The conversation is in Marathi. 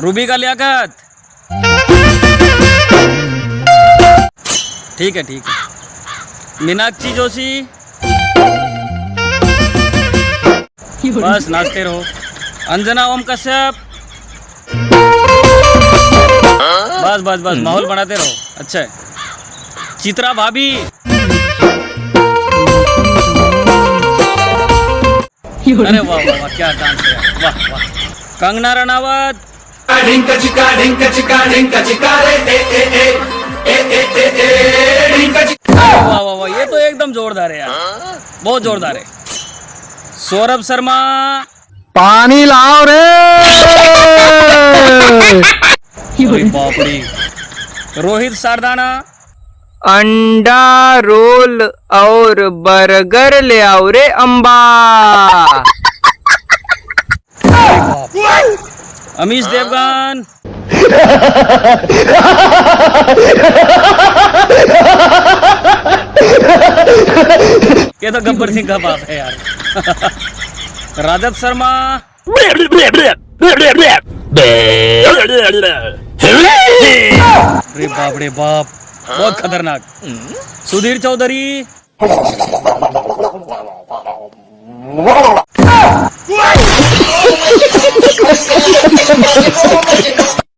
रूबी का लियाकत। ठीक है ठीक है। मीनाक्षी जोशी। बस नाचते रहो। अंजना ओम कश्यप। बस बस बस माहौल बनाते रहो। अच्छा है। चित्रा भाभी। अरे वाह वाह वाह क्या डांस है यार। वाह वाह। कंगना रनावत। ढिंक चिका ढिंक चिका रे ढिंक चिका। वाह वाह वाह ये तो एकदम जोरदार है यार। बहुत जोरदार है। सौरभ शर्मा। पानी लाओ रे। अरे बाप रे। रोहित सारदाना। अंडा रोल और बर्गर ले आओ रे अम्बा। अमीश देवगन। ये तो गब्बर सिंह का बाप है यार। राजत शर्मा। अरे बाप रे बाप बहुत खतरनाक। सुधीर चौधरी।